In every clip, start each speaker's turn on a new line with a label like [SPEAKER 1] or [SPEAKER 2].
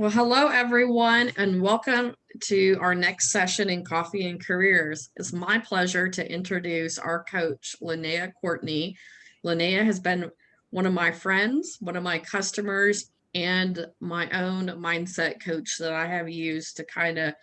[SPEAKER 1] Well, hello everyone, and welcome to our next session in Coffee and Careers. It's my pleasure to introduce our coach, Lynnea Courtney. Lynnea has been one of my friends, one of my customers, and my own mindset coach that I have used to kind of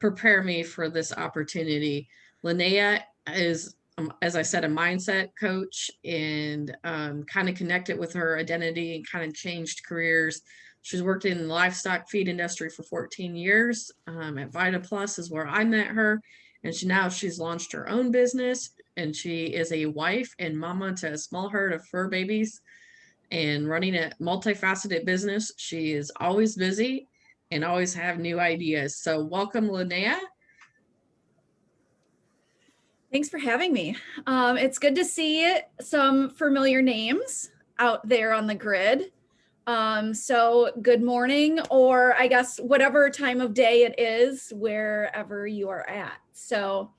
[SPEAKER 1] prepare me for this opportunity. Lynnea is, as I said, a mindset coach and kind of connected with her identity and kind of changed careers. She's worked in the livestock feed industry for 14 years. At Vita Plus is where I met her. And she's launched her own business, and she is a wife and mama to a small herd of fur babies and running a multifaceted business. She is always busy and always have new ideas. So welcome, Lynnea.
[SPEAKER 2] Thanks for having me. It's good to see some familiar names out there on the grid. So good morning, or I guess whatever time of day it is, wherever you are at. So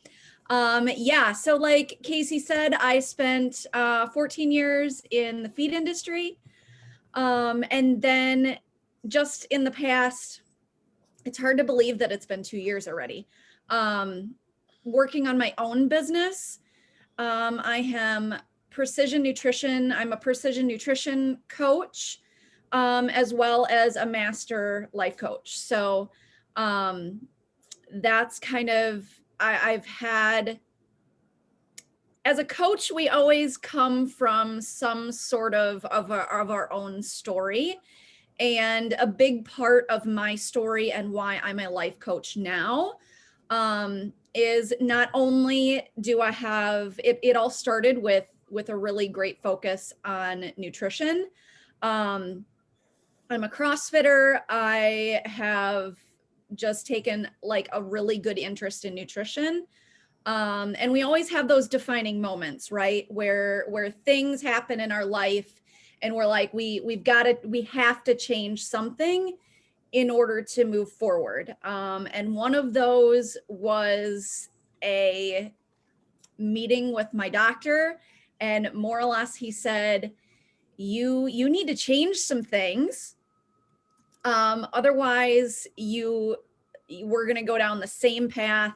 [SPEAKER 2] so like Casey said, I spent 14 years in the feed industry. And then just in the past, it's hard to believe that it's been 2 years already. Working on my own business. I am precision nutrition. I'm a precision nutrition coach, as well as a master life coach. So that's kind of, I've had, as a coach, we always come from some sort of our own story. And a big part of my story and why I'm a life coach now is not only do I have, it all started with a really great focus on nutrition. I'm a CrossFitter. I have just taken like a really good interest in nutrition. And we always have those defining moments, right? Where things happen in our life and we're like, we have to change something in order to move forward. And one of those was a meeting with my doctor, and more or less he said, you need to change some things. Otherwise we're going to go down the same path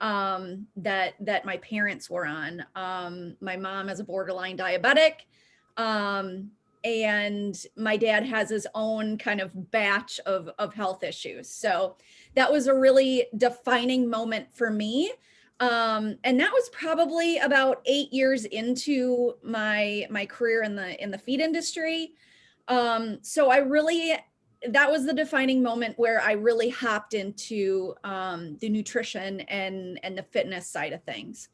[SPEAKER 2] that my parents were on. My mom is a borderline diabetic. And my dad has his own kind of batch of health issues. So that was a really defining moment for me. And that was probably about 8 years into my career in the feed industry. So that was the defining moment where I really hopped into the nutrition and the fitness side of things.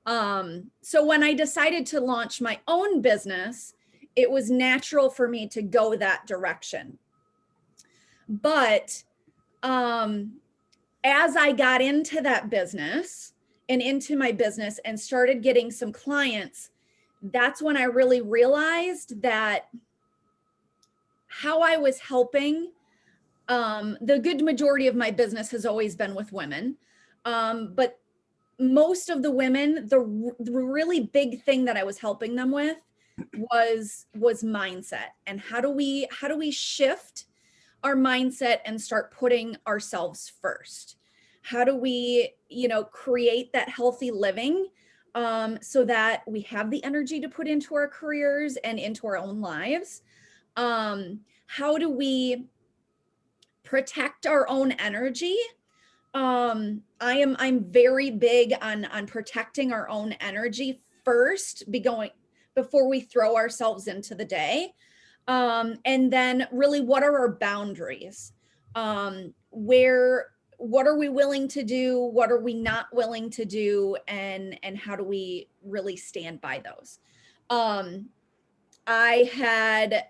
[SPEAKER 2] So when I decided to launch my own business, it was natural for me to go that direction. But as I got into that business and into my business and started getting some clients, that's when I really realized that how I was helping, the good majority of my business has always been with women. But most of the women, the really big thing that I was helping them with was mindset. And how do we shift our mindset and start putting ourselves first? How do we, create that healthy living so that we have the energy to put into our careers and into our own lives? How do we protect our own energy? I'm very big on protecting our own energy first, before we throw ourselves into the day. And then really, what are our boundaries? What are we willing to do? What are we not willing to do? And how do we really stand by those? I had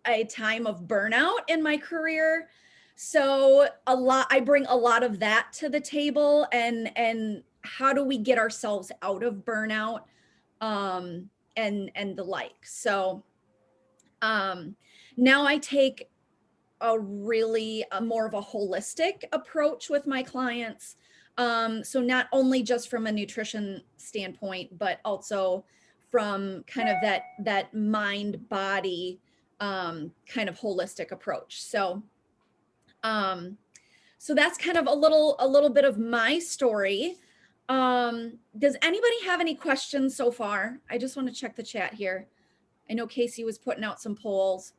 [SPEAKER 2] a time of burnout in my career. So I bring a lot of that to the table, and how do we get ourselves out of burnout? And the like. So now I take a more of a holistic approach with my clients. So not only just from a nutrition standpoint, but also from kind of that mind body kind of holistic approach. So So that's kind of a little bit of my story. Does anybody have any questions so far? I just want to check the chat here. I know Casey was putting out some polls.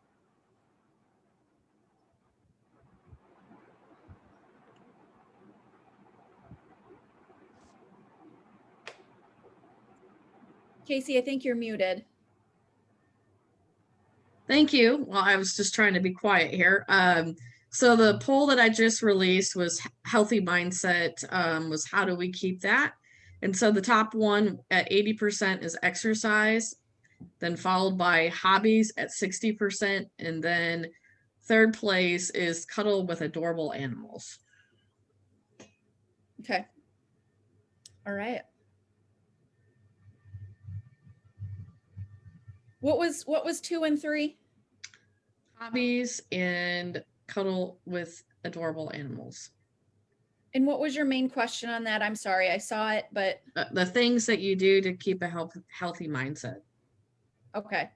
[SPEAKER 2] Casey, I think you're muted.
[SPEAKER 1] Thank you. Well, I was just trying to be quiet here. So the poll that I just released was healthy mindset, was how do we keep that? And so the top one at 80% is exercise, then followed by hobbies at 60%, and then third place is cuddle with adorable animals.
[SPEAKER 2] Okay. All right. What was 2 and 3?
[SPEAKER 1] Hobbies and cuddle with adorable animals.
[SPEAKER 2] And what was your main question on that? I'm sorry, I saw it, but
[SPEAKER 1] The things that you do to keep a healthy mindset.
[SPEAKER 2] okay.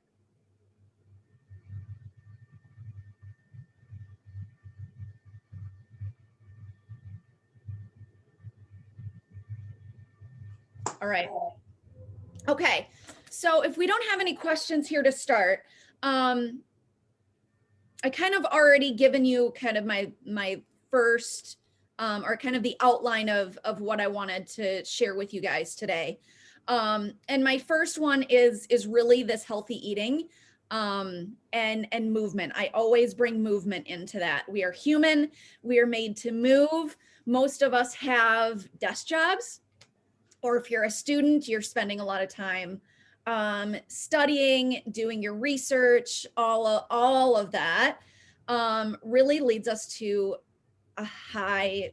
[SPEAKER 2] All right. Okay. So if we don't have any questions here to start, I kind of already given you kind of my first or kind of the outline of what I wanted to share with you guys today. And my first one is really this healthy eating and movement. I always bring movement into that. We are human. We are made to move. Most of us have desk jobs, or if you're a student, you're spending a lot of time studying, doing your research, all of that really leads us to a high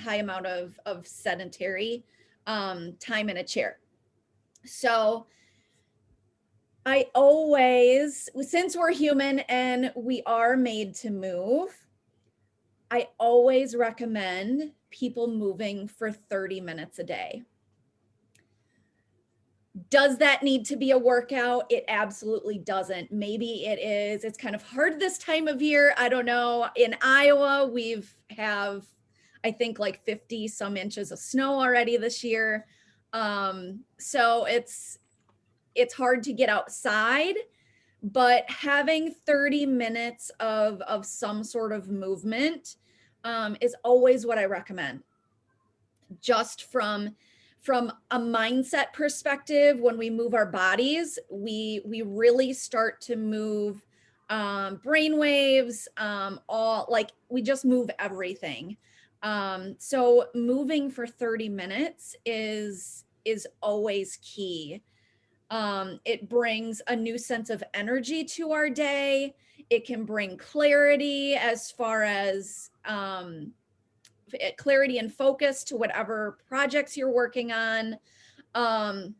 [SPEAKER 2] amount of sedentary time in a chair. So I always, since we're human and we are made to move, I always recommend people moving for 30 minutes a day. Does that need to be a workout? It absolutely doesn't. Maybe it is. It's kind of hard this time of year. I don't know. In Iowa, have, I think, like 50 some inches of snow already this year. So it's hard to get outside, but having 30 minutes of some sort of movement is always what I recommend. Just from a mindset perspective, when we move our bodies, we really start to move brain waves, all, like, we just move everything. So moving for 30 minutes is always key. It brings a new sense of energy to our day. It can bring clarity as far as clarity and focus to whatever projects you're working on. And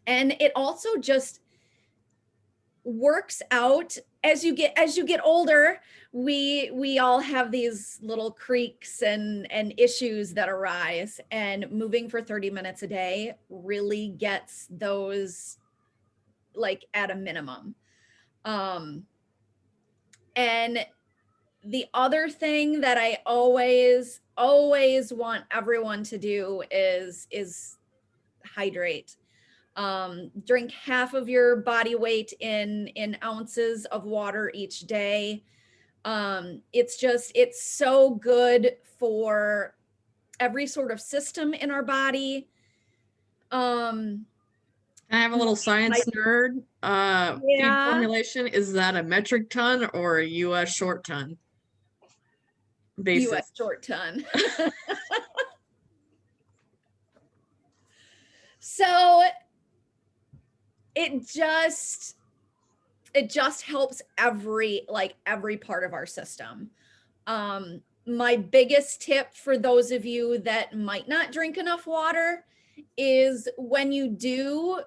[SPEAKER 2] it also just works out as you get older. We all have these little creaks and issues that arise, and moving for 30 minutes a day really gets those like at a minimum. And the other thing that I always want everyone to do is hydrate. Drink half of your body weight in ounces of water each day. It's so good for every sort of system in our body.
[SPEAKER 1] I have a little science nerd. Feed formulation, is that a metric ton or a US short ton basis?
[SPEAKER 2] US short ton. So it just helps every part of our system. My biggest tip for those of you that might not drink enough water is, when you do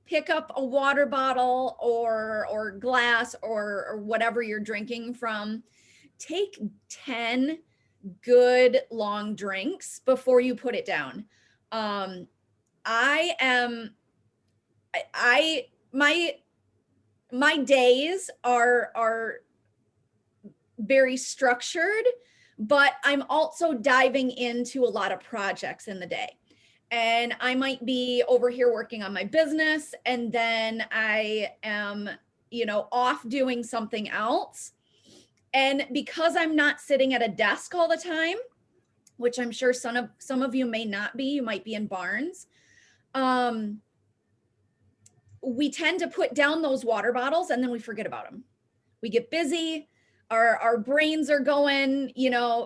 [SPEAKER 2] pick up a water bottle or glass or whatever you're drinking from, take 10 good long drinks before you put it down. My days are very structured. but I'm also diving into a lot of projects in the day. And I might be over here working on my business, and then I am, off doing something else. And because I'm not sitting at a desk all the time, which I'm sure some of you may not be, you might be in barns. We tend to put down those water bottles and then we forget about them. We get busy, our brains are going,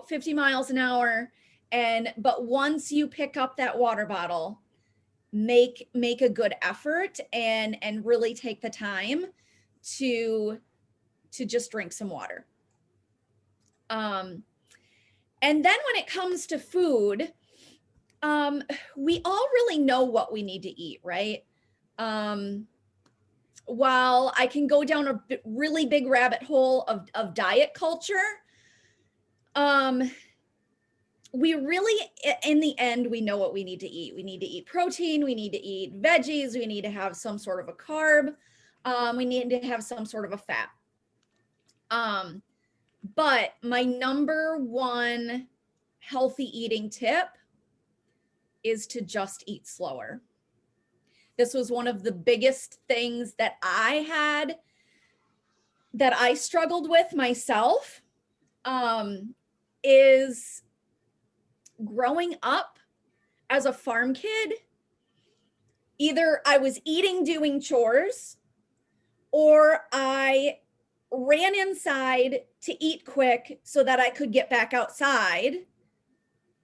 [SPEAKER 2] 50 miles an hour. But once you pick up that water bottle, make a good effort and really take the time to just drink some water. And then when it comes to food, we all really know what we need to eat, right? While I can go down a really big rabbit hole of diet culture, we really, in the end, we know what we need to eat. We need to eat protein. We need to eat veggies. We need to have some sort of a carb. We need to have some sort of a fat. But my number one healthy eating tip is to just eat slower. This was one of the biggest things that I struggled with myself, is growing up as a farm kid. Either I was eating doing chores, or I ran inside to eat quick so that I could get back outside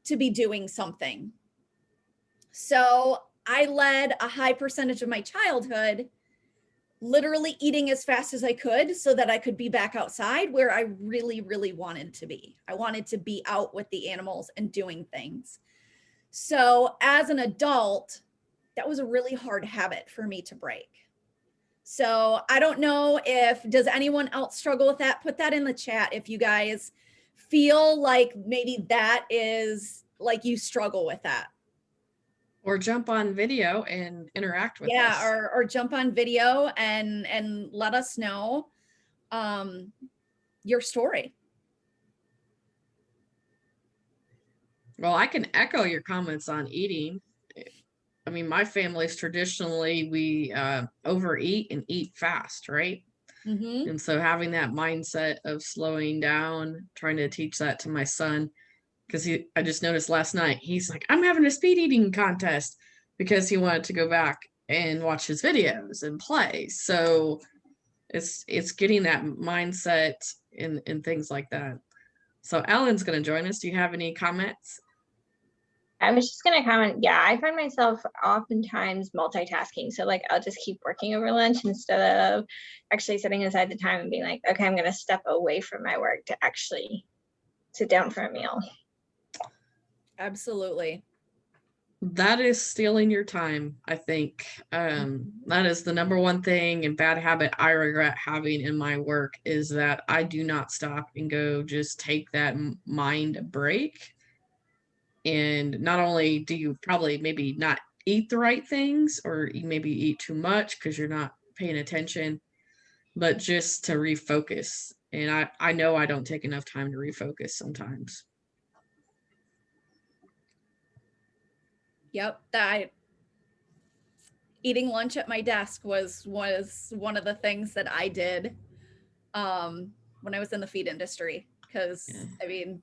[SPEAKER 2] to be doing something. So I led a high percentage of my childhood literally eating as fast as I could so that I could be back outside where I really, really wanted to be. I wanted to be out with the animals and doing things. So as an adult, that was a really hard habit for me to break. So I don't know does anyone else struggle with that? Put that in the chat if you guys feel like maybe that is like you struggle with that.
[SPEAKER 1] Or jump on video and interact with us.
[SPEAKER 2] Yeah, or jump on video and let us know your story.
[SPEAKER 1] Well, I can echo your comments on eating. I mean, my family's traditionally, we overeat and eat fast, right?
[SPEAKER 2] Mm-hmm.
[SPEAKER 1] And so having that mindset of slowing down, trying to teach that to my son, because I just noticed last night, he's like, I'm having a speed eating contest, because he wanted to go back and watch his videos and play. So it's getting that mindset in things like that. So Ellen's going to join us. Do you have any comments?
[SPEAKER 3] I was just going to comment. Yeah, I find myself oftentimes multitasking. So like, I'll just keep working over lunch instead of actually setting aside the time and being like, okay, I'm going to step away from my work to actually sit down for a meal.
[SPEAKER 2] Absolutely.
[SPEAKER 1] That is stealing your time, I think. That is the number one thing and bad habit I regret having in my work, is that I do not stop and go just take that mind break. And not only do you probably maybe not eat the right things, or you maybe eat too much because you're not paying attention, but just to refocus. And I know I don't take enough time to refocus sometimes.
[SPEAKER 2] Yep, that eating lunch at my desk was one of the things that I did when I was in the feed industry, because I mean,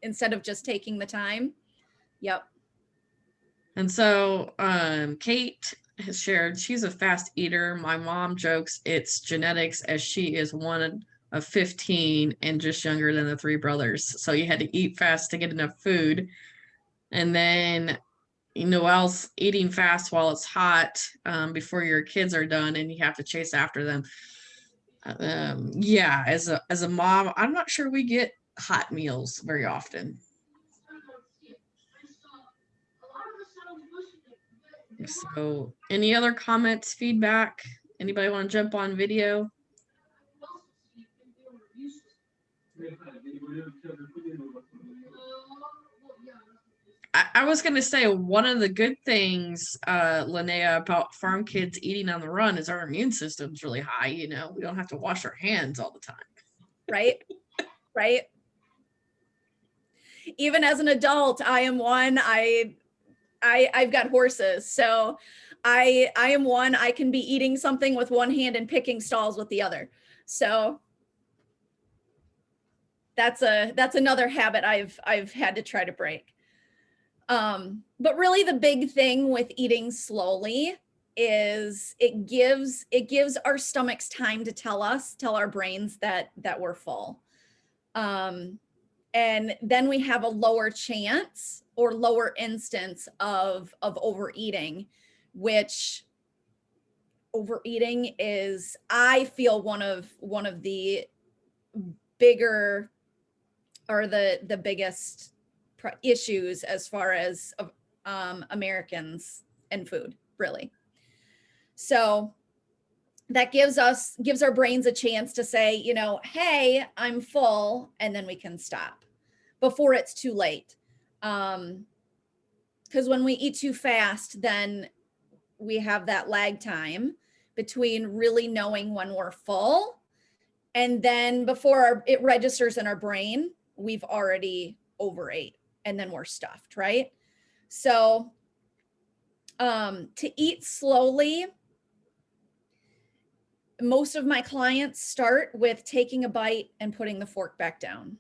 [SPEAKER 2] instead of just taking the time. Yep.
[SPEAKER 1] And so Kate has shared, she's a fast eater. My mom jokes it's genetics, as she is one of 15 and just younger than the three brothers. So you had to eat fast to get enough food. And then else eating fast while it's hot before your kids are done and you have to chase after them. Yeah, as a mom, I'm not sure we get hot meals very often. So any other comments, feedback? Anybody want to jump on video? I was going to say, one of the good things, Lynnea, about farm kids eating on the run is our immune system's really high. We don't have to wash our hands all the time.
[SPEAKER 2] Right. Right. even as an adult, I am one. I've got horses. So I am one. I can be eating something with one hand and picking stalls with the other. So that's another habit I've had to try to break. But really the big thing with eating slowly is it gives our stomachs time to tell our brains that we're full. And then we have a lower chance or lower instance of overeating, which overeating is, I feel, one of the bigger or the biggest issues as far as Americans and food, really. So that gives our brains a chance to say, you know, hey, I'm full, and then we can stop before it's too late. Because when we eat too fast, then we have that lag time between really knowing when we're full, and then before it registers in our brain, we've already overate, and then we're stuffed, right? So to eat slowly, most of my clients start with taking a bite and putting the fork back down.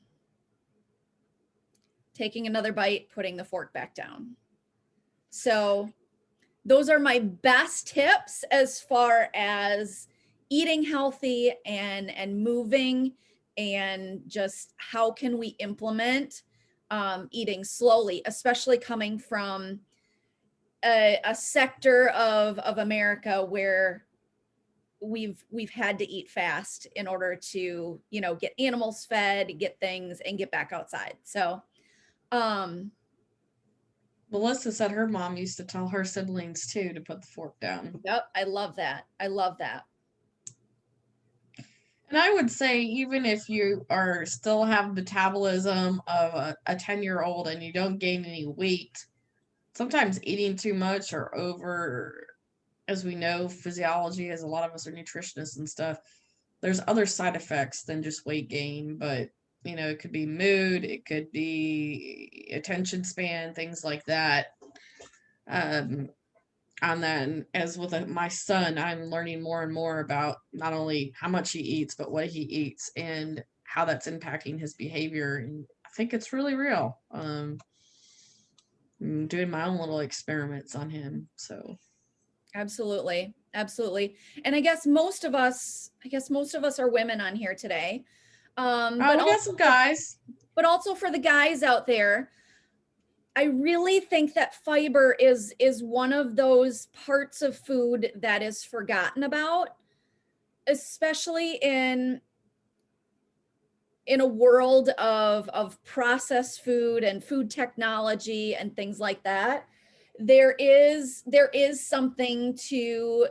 [SPEAKER 2] Taking another bite, putting the fork back down. So those are my best tips as far as eating healthy and moving, and just how can we implement eating slowly, especially coming from a sector of America where we've had to eat fast in order to, you know, get animals fed, get things, and get back outside. So
[SPEAKER 1] Melissa said her mom used to tell her siblings too to put the fork down.
[SPEAKER 2] Yep, I love that. I love that.
[SPEAKER 1] And I would say, even if you are still have metabolism of a 10-year-old and you don't gain any weight, sometimes eating too much or over, as we know, physiology, as a lot of us are nutritionists and stuff, there's other side effects than just weight gain. But, you know, it could be mood, it could be attention span, things like that. And then, as with my son, I'm learning more and more about not only how much he eats, but what he eats and how that's impacting his behavior. And I think it's really real. I'm doing my own little experiments on him. So
[SPEAKER 2] Absolutely. Absolutely. And I guess most of us are women on here today.
[SPEAKER 1] but we got some guys.
[SPEAKER 2] But also for the guys out there, I really think that fiber is one of those parts of food that is forgotten about, especially in a world of processed food and food technology and things like that. There is something to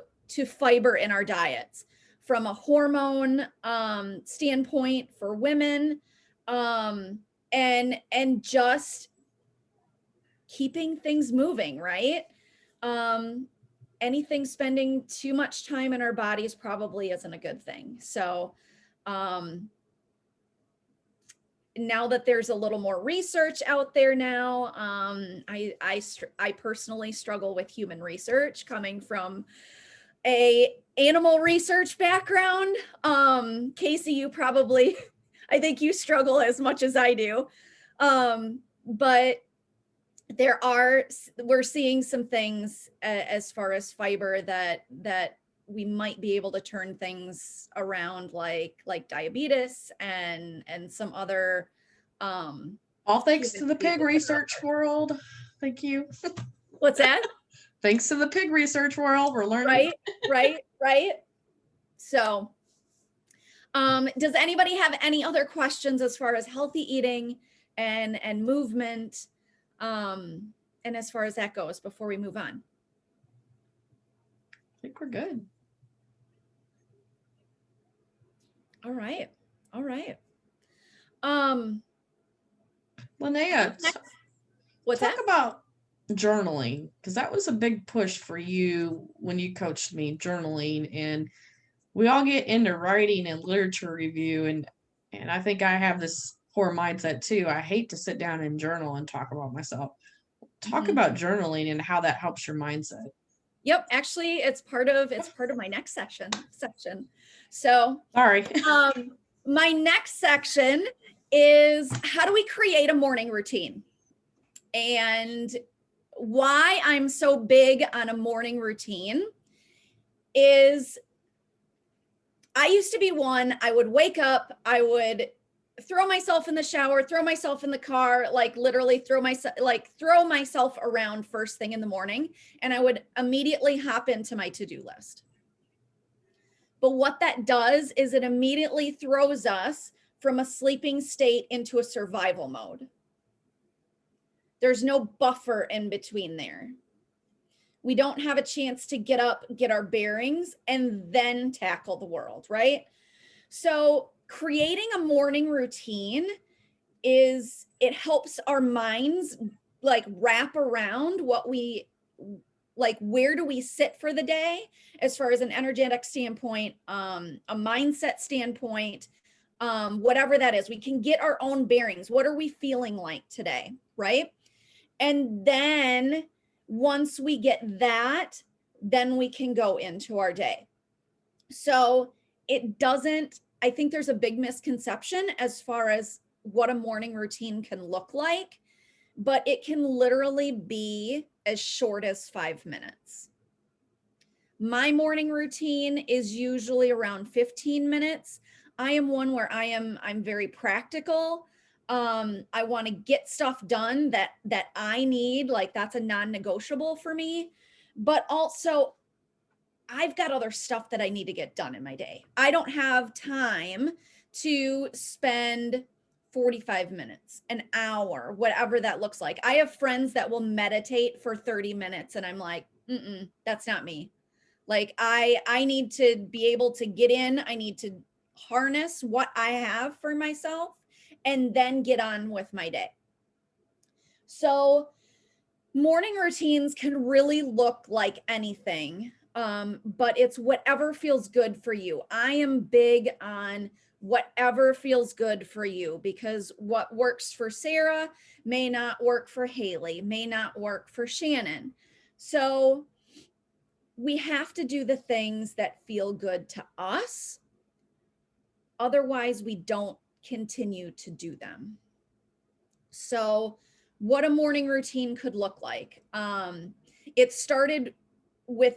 [SPEAKER 2] fiber in our diets from a hormone standpoint for women, and just keeping things moving, right? Anything spending too much time in our bodies probably isn't a good thing. So now that there's a little more research out there now, I personally struggle with human research coming from a animal research background. Casey, you probably, I think you struggle as much as I do. But we're seeing some things as far as fiber that we might be able to turn things around, like diabetes and some other
[SPEAKER 1] all thanks to the pig research world. Thank you.
[SPEAKER 2] What's that?
[SPEAKER 1] Thanks to the pig research world, we're learning.
[SPEAKER 2] Right. So does anybody have any other questions as far as healthy eating and movement, and as far as that goes, before we move on?
[SPEAKER 1] I think we're good.
[SPEAKER 2] All right.
[SPEAKER 1] Lynnea,
[SPEAKER 2] What's
[SPEAKER 1] talk
[SPEAKER 2] that?
[SPEAKER 1] about journaling, because that was a big push for you when you coached me, journaling. And we all get into writing and literature review, and I think I have this poor mindset too. I hate to sit down and journal and talk about myself. Talk
[SPEAKER 2] Mhm.
[SPEAKER 1] about journaling and how that helps your mindset.
[SPEAKER 2] Yep, actually it's part of my next section. So
[SPEAKER 1] Sorry.
[SPEAKER 2] my next section is how do we create a morning routine? And why I'm so big on a morning routine is I used to be one, I would wake up, I would throw myself in the shower, throw myself in the car, like literally throw myself around first thing in the morning, and I would immediately hop into my to-do list. But what that does is it immediately throws us from a sleeping state into a survival mode. There's no buffer in between there. We don't have a chance to get up, get our bearings, and then tackle the world, right? So creating a morning routine it helps our minds like wrap around what we like, where do we sit for the day as far as an energetic standpoint, a mindset standpoint, whatever that is. We can get our own bearings. What are we feeling like today, right? And then once we get that, then we can go into our day. So I think there's a big misconception as far as what a morning routine can look like, but it can literally be as short as 5 minutes. My morning routine is usually around 15 minutes. I am one where I'm very practical. I want to get stuff done that I need, like that's a non-negotiable for me. But also I've got other stuff that I need to get done in my day. I don't have time to spend 45 minutes, an hour, whatever that looks like. I have friends that will meditate for 30 minutes and I'm like, that's not me. Like I need to be able to get in, I need to harness what I have for myself and then get on with my day. So morning routines can really look like anything, but it's whatever feels good for you. I am big on whatever feels good for you because what works for Sarah may not work for Haley, may not work for Shannon. So we have to do the things that feel good to us. Otherwise, we don't continue to do them. So what a morning routine could look like. It started with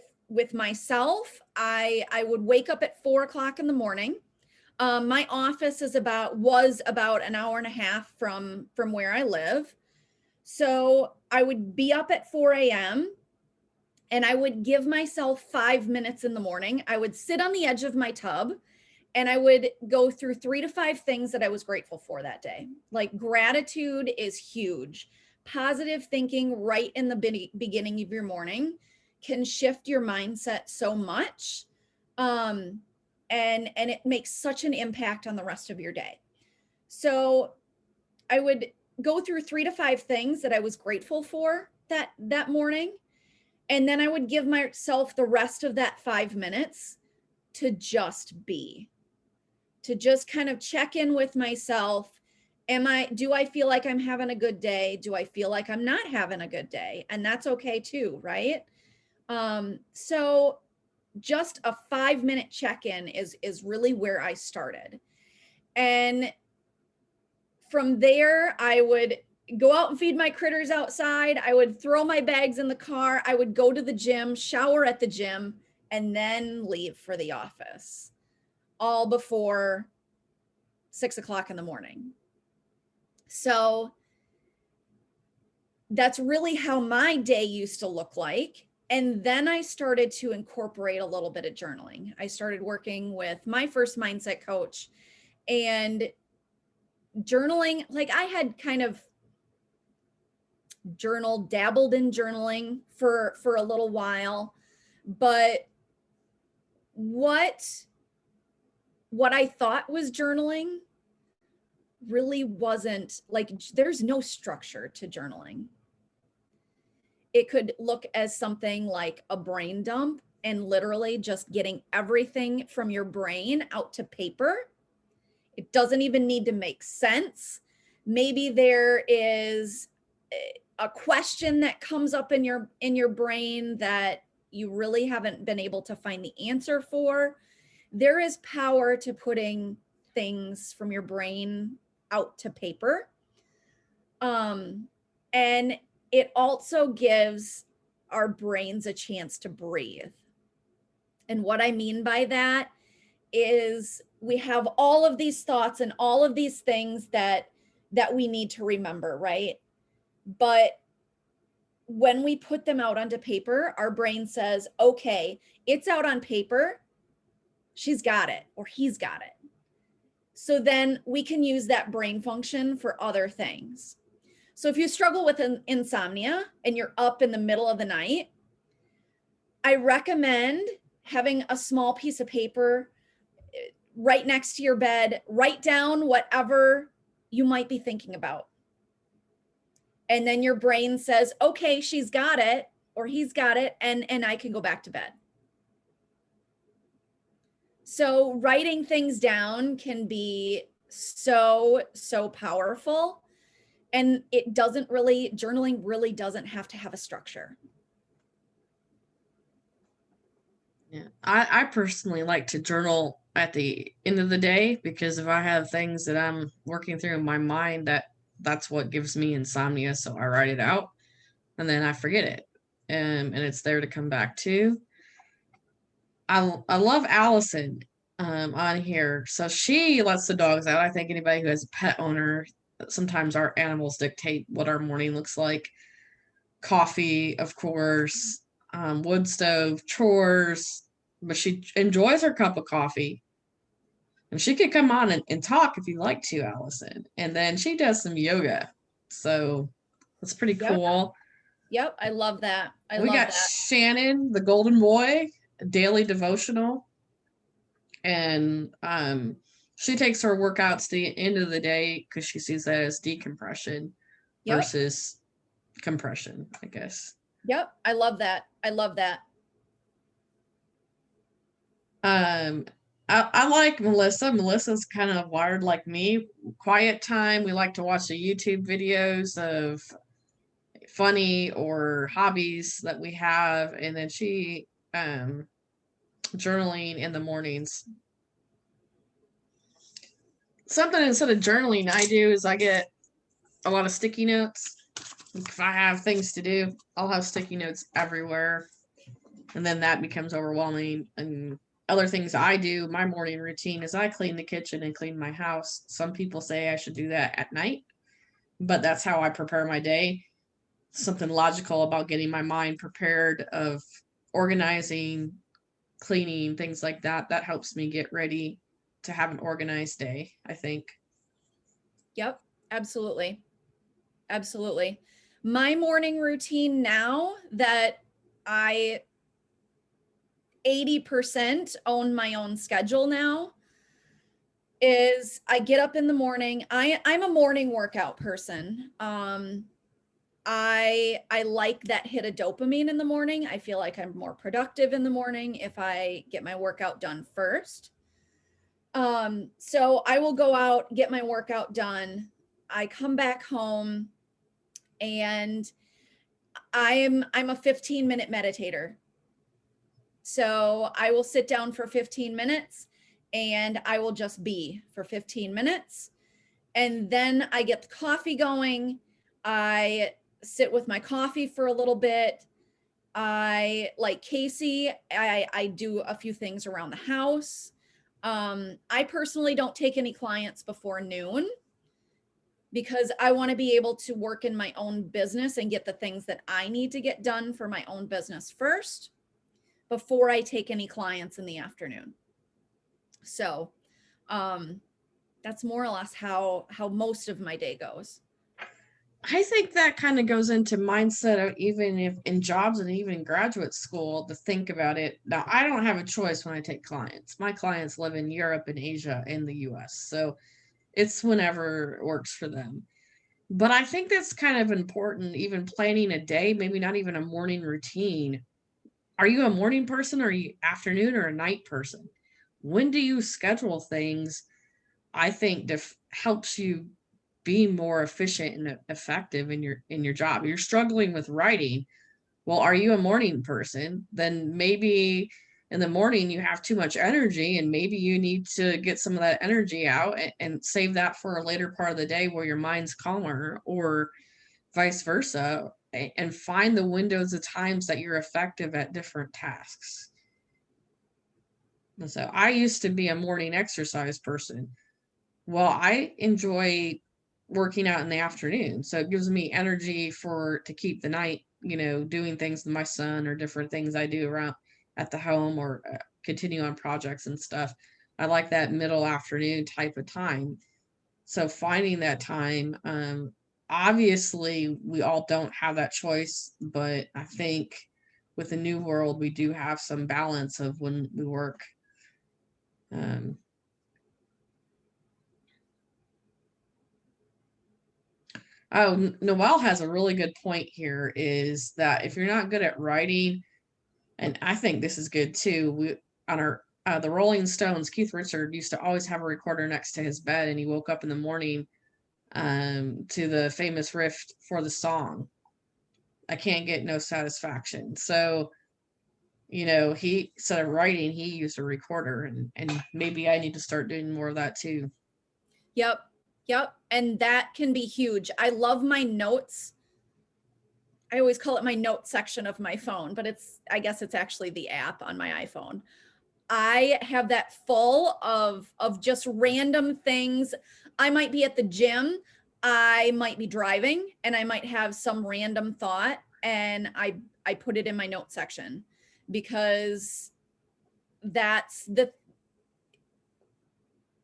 [SPEAKER 2] myself. I would wake up at 4 o'clock in the morning. My office was about an hour and a half from where I live. So I would be up at 4 a.m. and I would give myself 5 minutes in the morning. I would sit on the edge of my tub and I would go through 3 to 5 things that I was grateful for that day. Like gratitude is huge. Positive thinking right in the beginning of your morning can shift your mindset so much. And it makes such an impact on the rest of your day. So I would go through 3 to 5 things that I was grateful for that morning. And then I would give myself the rest of that 5 minutes to just be, to just kind of check in with myself. Do I feel like I'm having a good day? Do I feel like I'm not having a good day? And that's okay too, right? So just a 5-minute check-in is really where I started. And from there, I would go out and feed my critters outside. I would throw my bags in the car. I would go to the gym, shower at the gym, and then leave for the office, all before 6 o'clock in the morning. So that's really how my day used to look like. And then I started to incorporate a little bit of journaling. I started working with my first mindset coach, and journaling, like I had kind of dabbled in journaling for a little while, but what I thought was journaling really wasn't. Like, there's no structure to journaling. It could look as something like a brain dump and literally just getting everything from your brain out to paper. It doesn't even need to make sense. Maybe there is a question that comes up in your brain that you really haven't been able to find the answer for. There is power to putting things from your brain out to paper. And it also gives our brains a chance to breathe. And what I mean by that is we have all of these thoughts and all of these things that we need to remember, right? But when we put them out onto paper, our brain says, okay, it's out on paper. She's got it, or he's got it. So then we can use that brain function for other things. So if you struggle with insomnia and you're up in the middle of the night, I recommend having a small piece of paper right next to your bed. Write down whatever you might be thinking about. And then your brain says, okay, she's got it, or he's got it, and I can go back to bed. So writing things down can be so powerful. And journaling really doesn't have to have a structure.
[SPEAKER 1] Yeah, I personally like to journal at the end of the day, because if I have things that I'm working through in my mind, that's what gives me insomnia. So I write it out and then I forget it. And it's there to come back to. I love Allison on here. So she lets the dogs out. I think anybody who has a pet owner, sometimes our animals dictate what our morning looks like. Coffee, of course, wood stove, chores, but she enjoys her cup of coffee. And she could come on and talk if you like to, Allison. And then she does some yoga. So that's pretty cool.
[SPEAKER 2] Yep, I love that.
[SPEAKER 1] We got Shannon, the golden boy, daily devotional. And she takes her workouts to the end of the day because she sees that as decompression versus compression, I guess.
[SPEAKER 2] Yep, I love that.
[SPEAKER 1] I like Melissa. Melissa's kind of wired like me. Quiet time. We like to watch the YouTube videos of funny or hobbies that we have. And then she journaling in the mornings. Something instead of journaling I do is I get a lot of sticky notes. If I have things to do, I'll have sticky notes everywhere. And then that becomes overwhelming. And other things I do, my morning routine is I clean the kitchen and clean my house. Some people say I should do that at night, but that's how I prepare my day. Something logical about getting my mind prepared, of organizing, cleaning, things like that. That helps me get ready to have an organized day, I think.
[SPEAKER 2] Yep, absolutely. My morning routine now that I 80% own my own schedule now is I get up in the morning. I'm a morning workout person. I like that hit of dopamine in the morning. I feel like I'm more productive in the morning if I get my workout done first. So I will go out, get my workout done. I come back home and I'm a 15-minute meditator. So I will sit down for 15 minutes and I will just be for 15 minutes. And then I get the coffee going. I sit with my coffee for a little bit. Like Casey, I do a few things around the house. I personally don't take any clients before noon because I want to be able to work in my own business and get the things that I need to get done for my own business first before I take any clients in the afternoon. So that's more or less how most of my day goes.
[SPEAKER 1] I think that kind of goes into mindset of even if in jobs and even graduate school to think about it. Now, I don't have a choice when I take clients. My clients live in Europe and Asia and the US. So it's whenever it works for them. But I think that's kind of important, even planning a day, maybe not even a morning routine. Are you a morning person or are you afternoon or a night person? When do you schedule things I think helps you be more efficient and effective in your job. You're struggling with writing. Well, are you a morning person? Then maybe in the morning you have too much energy, and maybe you need to get some of that energy out and save that for a later part of the day where your mind's calmer, or vice versa, and find the windows of times that you're effective at different tasks. And so I used to be a morning exercise person. Well, I enjoy working out in the afternoon, so it gives me energy to keep the night, doing things with my son or different things I do around at the home, or continue on projects and stuff. I like that middle afternoon type of time. So finding that time, obviously we all don't have that choice, but I think with the new world, we do have some balance of when we work. Oh, Noelle has a really good point here, is that if you're not good at writing, and I think this is good too, we on our the Rolling Stones, Keith Richards used to always have a recorder next to his bed, and he woke up in the morning to the famous riff for the song, I Can't Get No Satisfaction. So, he, instead of writing, he used a recorder, and maybe I need to start doing more of that too.
[SPEAKER 2] Yep. And that can be huge. I love my notes. I always call it my note section of my phone, but I guess it's actually the app on my iPhone. I have that full of just random things. I might be at the gym, I might be driving, and I might have some random thought, and I put it in my note section, because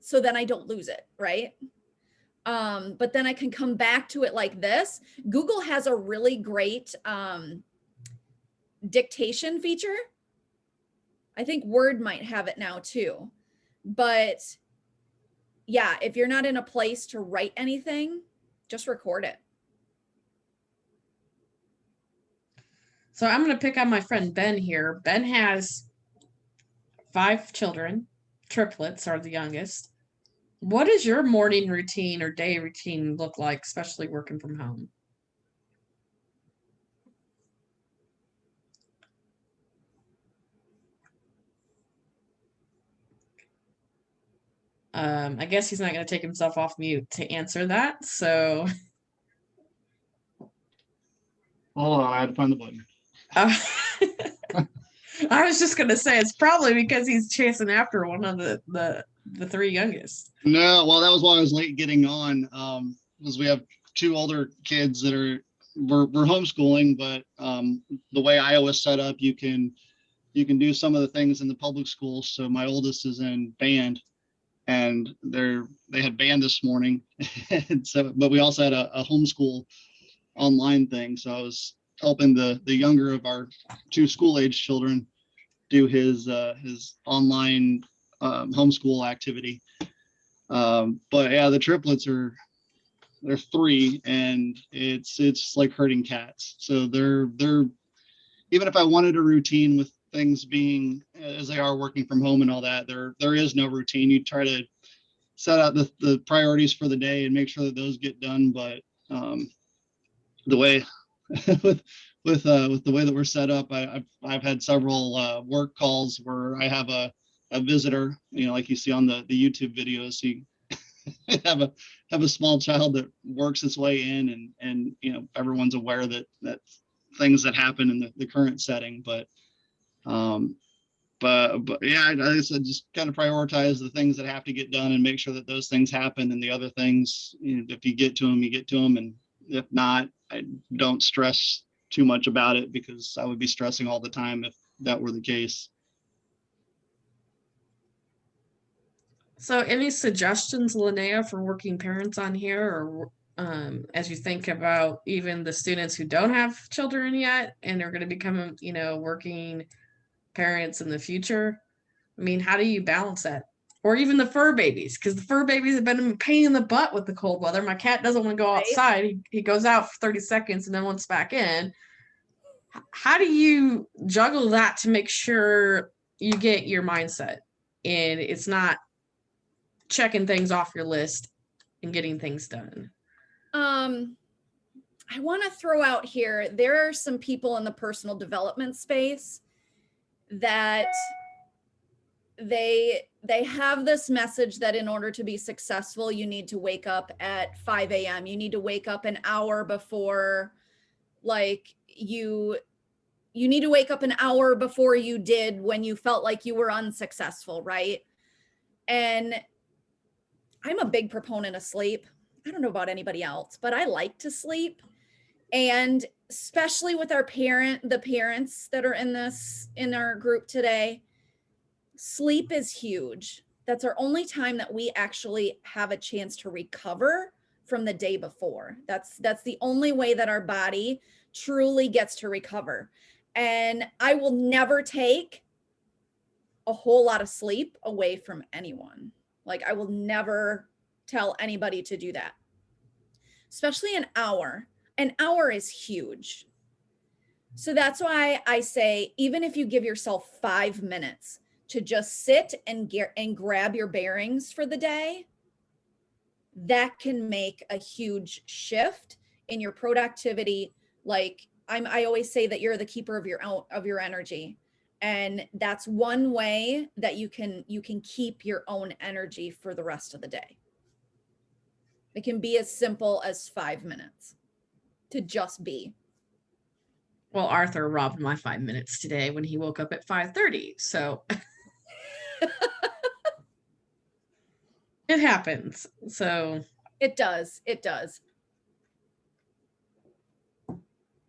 [SPEAKER 2] so then I don't lose it, right? But then I can come back to it like this. Google has a really great dictation feature. I think Word might have it now too. But yeah, if you're not in a place to write anything, just record it.
[SPEAKER 1] So I'm going to pick on my friend Ben here. Ben has 5 children. Triplets are the youngest. What does your morning routine or day routine look like, especially working from home? I guess he's not going to take himself off mute to answer that. So,
[SPEAKER 4] hold on, I had to find the button.
[SPEAKER 1] I was just going to say it's probably because he's chasing after one of the 3 youngest.
[SPEAKER 4] No, well, that was why I was late getting on, because we have 2 older kids that we're homeschooling, but the way Iowa's set up, you can do some of the things in the public schools. So my oldest is in band, and they had band this morning, and so, but we also had a homeschool online thing. So I was helping the younger of our 2 school-age children do his online homeschool activity. But yeah, the triplets they're 3, and it's like herding cats. So they're even if I wanted a routine with things being as they are working from home and all that, there is no routine. You try to set out the priorities for the day and make sure that those get done. But the way with the way that we're set up, I've had several work calls where I have a visitor, like you see on the YouTube videos. You have a small child that works its way in, and everyone's aware that things that happen in the current setting, but yeah, I said, just kind of prioritize the things that have to get done and make sure that those things happen, and the other things, if you get to them, you get to them, and if not, I don't stress too much about it, because I would be stressing all the time if that were the case.
[SPEAKER 1] So any suggestions, Lynnea, for working parents on here, or as you think about even the students who don't have children yet and are going to become, working parents in the future? I mean, how do you balance that? Or even the fur babies, because the fur babies have been a pain in the butt with the cold weather. My cat doesn't want to go outside. He goes out for 30 seconds and then wants back in. How do you juggle that to make sure you get your mindset and it's not checking things off your list and getting things done?
[SPEAKER 2] I want to throw out here, there are some people in the personal development space that they have this message that in order to be successful, you need to wake up at 5 a.m. You need to wake up an hour before, like you need to wake up an hour before you did when you felt like you were unsuccessful, right? And I'm a big proponent of sleep. I don't know about anybody else, but I like to sleep. And especially with the parents that are in our group today, sleep is huge. That's our only time that we actually have a chance to recover from the day before. That's the only way that our body truly gets to recover. And I will never take a whole lot of sleep away from anyone. Like, I will never tell anybody to do that. Especially an hour. An hour is huge. So that's why I say, even if you give yourself 5 minutes to just sit and grab your bearings for the day, that can make a huge shift in your productivity. Like I always say that you're the keeper of your energy. And that's one way that you can keep your own energy for the rest of the day. It can be as simple as 5 minutes to just be.
[SPEAKER 1] Well, Arthur robbed my 5 minutes today when he woke up at 5:30. So it happens. So
[SPEAKER 2] it does.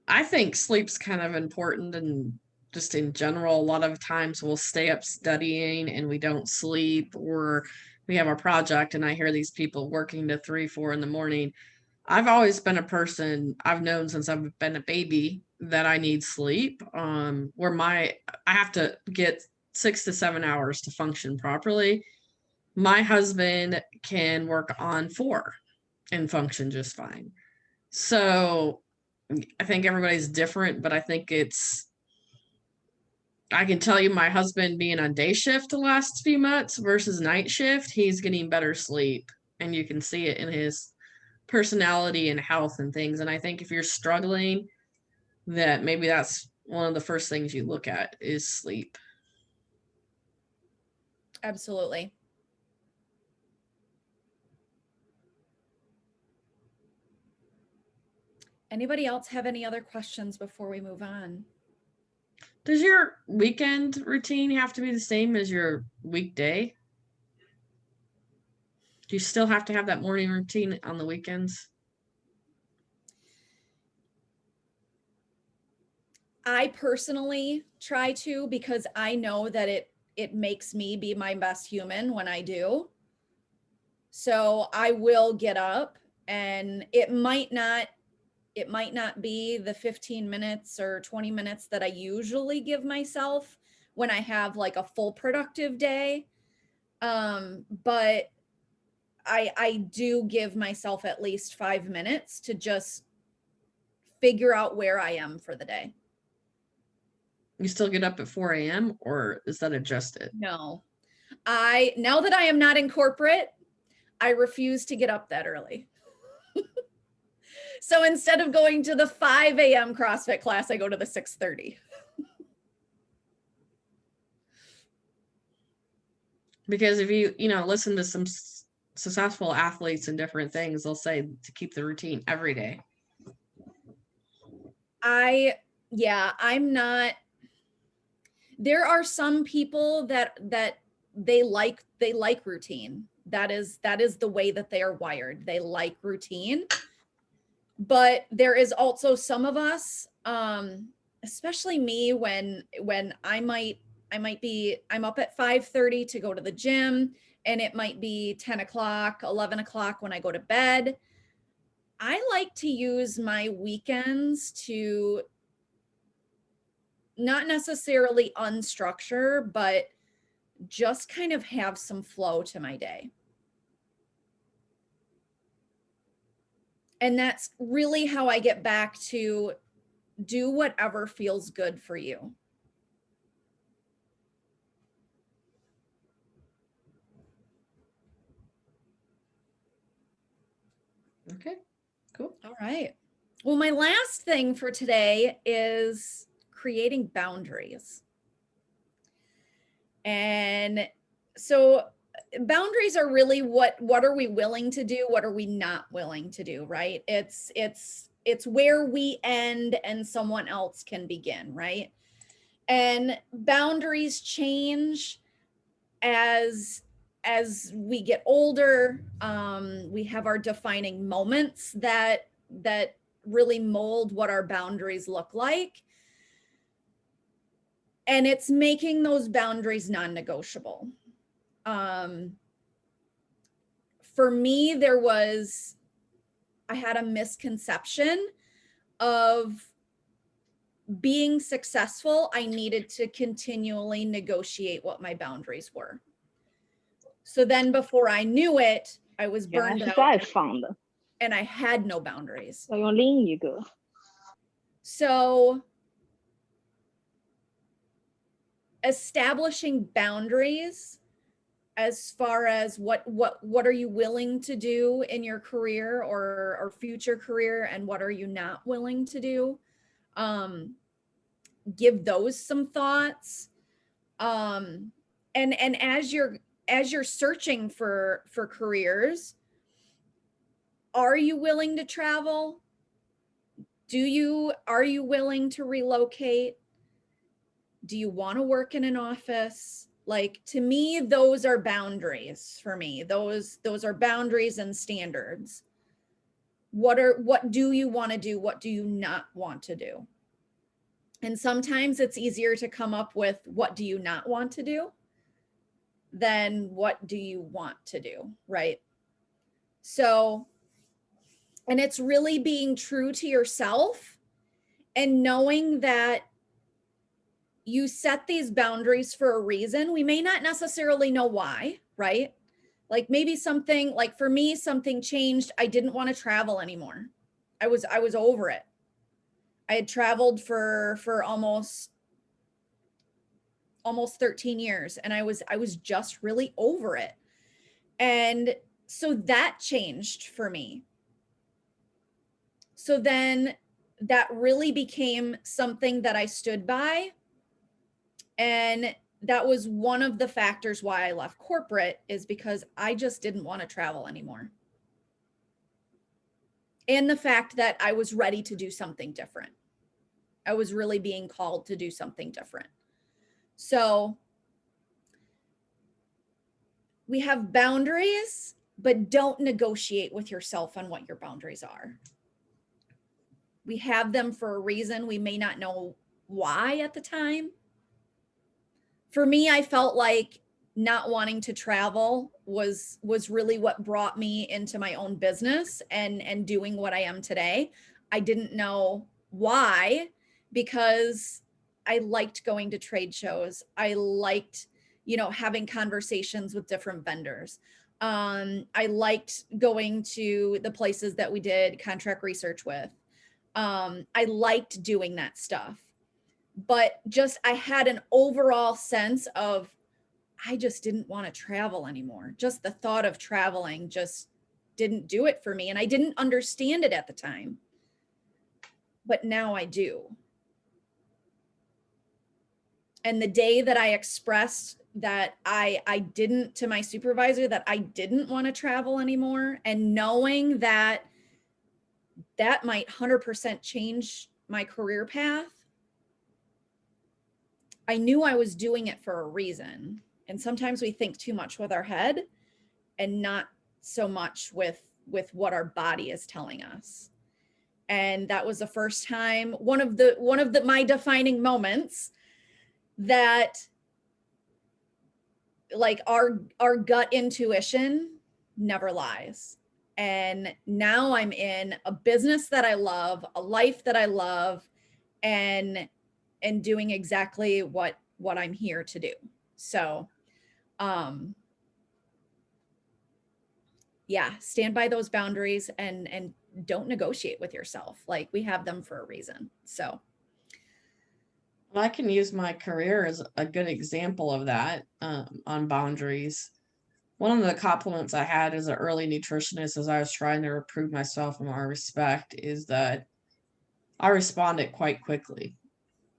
[SPEAKER 1] I think sleep's kind of important, and just in general, a lot of times we'll stay up studying and we don't sleep, or we have our project and I hear these people working to 3, 4 in the morning. I've always been a person, I've known since I've been a baby that I need sleep, where I have to get 6 to 7 hours to function properly. My husband can work on 4 and function just fine. So I think everybody's different, but I think I can tell you my husband being on day shift the last few months versus night shift, he's getting better sleep, and you can see it in his personality and health and things. And I think if you're struggling, that maybe that's one of the first things you look at is sleep.
[SPEAKER 2] Absolutely. Anybody else have any other questions before we move on?
[SPEAKER 1] Does your weekend routine have to be the same as your weekday? Do you still have to have that morning routine on the weekends?
[SPEAKER 2] I personally try to, because I know that it makes me be my best human when I do. So I will get up, and it might not be the 15 minutes or 20 minutes that I usually give myself when I have like a full productive day. But I do give myself at least 5 minutes to just figure out where I am for the day.
[SPEAKER 1] You still get up at 4 a.m. or is that adjusted?
[SPEAKER 2] No, now that I am not in corporate, I refuse to get up that early. So instead of going to the 5 a.m. CrossFit class, I go to the 6:30.
[SPEAKER 1] Because if you listen to some successful athletes and different things, they'll say to keep the routine every day.
[SPEAKER 2] I'm not. There are some people that they like routine. That is the way that they are wired. They like routine. But there is also some of us, especially me, when I'm up at 5:30 to go to the gym, and it might be 10 o'clock, 11 o'clock when I go to bed. I like to use my weekends to not necessarily unstructure, but just kind of have some flow to my day. And that's really how I get back to do whatever feels good for you.
[SPEAKER 1] Okay, cool.
[SPEAKER 2] All right. Well, my last thing for today is creating boundaries. And so boundaries are really what are we willing to do? What are we not willing to do, right? It's where we end and someone else can begin, right? And boundaries change as we get older. We have our defining moments that really mold what our boundaries look like. And it's making those boundaries non-negotiable. For me, I had a misconception of being successful. I needed to continually negotiate what my boundaries were. So then before I knew it, I was
[SPEAKER 5] 原来
[SPEAKER 2] burned
[SPEAKER 5] 是这样
[SPEAKER 2] out
[SPEAKER 5] 放的，
[SPEAKER 2] and I had no boundaries.
[SPEAKER 5] 要用另一个。
[SPEAKER 2] So establishing boundaries as far as what are you willing to do in your career or future career, and what are you not willing to do? Give those some thoughts. And as you're searching for careers, are you willing to travel? Are you willing to relocate? Do you want to work in an office? Like, to me, those are boundaries for me. Those are boundaries and standards. What do you want to do? What do you not want to do? And sometimes it's easier to come up with what do you not want to do than what do you want to do, right? So, and it's really being true to yourself and knowing that you set these boundaries for a reason. We may not necessarily know why, right? Like maybe something, like for me, something changed. I didn't want to travel anymore. I was over it. I had traveled for almost 13 years, and I was just really over it. And so that changed for me. So then that really became something that I stood by. And that was one of the factors why I left corporate, is because I just didn't want to travel anymore. And the fact that I was ready to do something different. I was really being called to do something different. So we have boundaries, but don't negotiate with yourself on what your boundaries are. We have them for a reason. We may not know why at the time. For me, I felt like not wanting to travel was really what brought me into my own business and doing what I am today. I didn't know why, because I liked going to trade shows. I liked, having conversations with different vendors. I liked going to the places that we did contract research with. I liked doing that stuff. But I had an overall sense of, I just didn't want to travel anymore. Just the thought of traveling just didn't do it for me. And I didn't understand it at the time. But now I do. And the day that I expressed that I didn't, to my supervisor, that I didn't want to travel anymore, and knowing that might 100% change my career path, I knew I was doing it for a reason. And sometimes we think too much with our head and not so much with what our body is telling us. And that was the first time, one of my defining moments, that like our gut intuition never lies. And now I'm in a business that I love, a life that I love, and doing exactly what I'm here to do. So, yeah, stand by those boundaries and don't negotiate with yourself. Like, we have them for a reason. So.
[SPEAKER 1] Well, I can use my career as a good example of that, on boundaries. one of the compliments I had as an early nutritionist as I was trying to prove myself in my respect is that I responded quite quickly.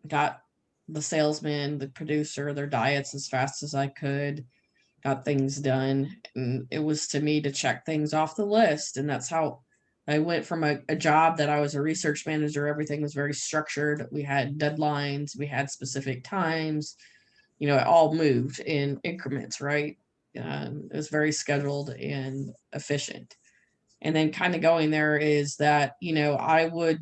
[SPEAKER 1] Got the salesman, the producer, their diets as fast as I could, got things done. And it was to me to check things off the list. And that's how I went from a job that I was a research manager. Everything was very structured. We had deadlines, we had specific times, it all moved in increments, right? It was very scheduled and efficient. And then kind of going there is that, I would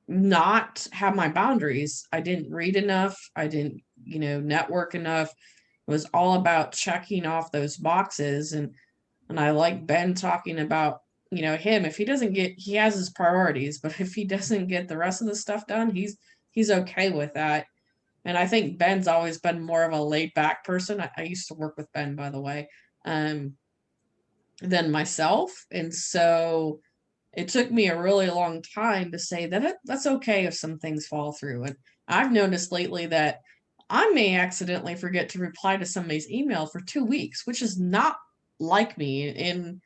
[SPEAKER 1] not have my boundaries. I didn't read enough. I didn't, network enough. It was all about checking off those boxes. And I like Ben talking about, him, if he doesn't get, he has his priorities, but if he doesn't get the rest of the stuff done, he's okay with that. And I think Ben's always been more of a laid back person. I used to work with Ben, by the way, than myself. And so it took me a really long time to say that that's okay if some things fall through. And I've noticed lately that I may accidentally forget to reply to somebody's email for 2 weeks, which is not like me, and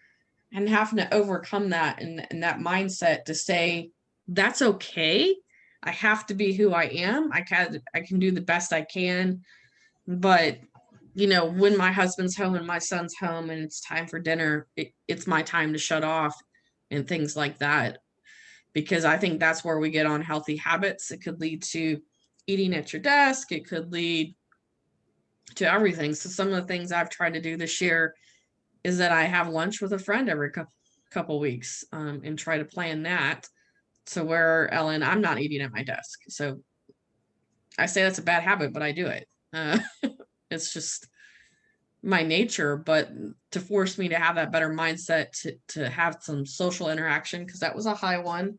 [SPEAKER 1] having to overcome that and that mindset to say that's okay. I have to be who I am. I can do the best I can. But when my husband's home and my son's home and it's time for dinner, it's my time to shut off and things like that. Because I think that's where we get on healthy habits. It could lead to eating at your desk. It could lead to everything. So some of the things I've tried to do this year is that I have lunch with a friend every couple weeks, and try to plan that to where, Ellen, I'm not eating at my desk. So I say that's a bad habit, but I do it. It's just my nature, but to force me to have that better mindset to have some social interaction, because that was a high one.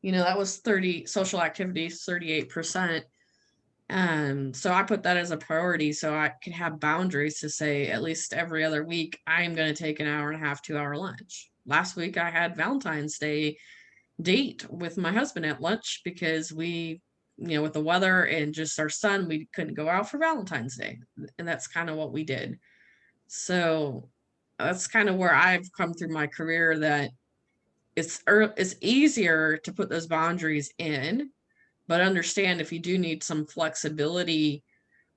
[SPEAKER 1] That was 30 social activities, 38%. And so I put that as a priority so I can have boundaries to say at least every other week, I'm going to take an hour and a half, 2-hour lunch. Last week I had Valentine's Day date with my husband at lunch because we, with the weather and just our son, we couldn't go out for Valentine's Day. And that's kind of what we did. So that's kind of where I've come through my career, that it's easier to put those boundaries in, but understand if you do need some flexibility,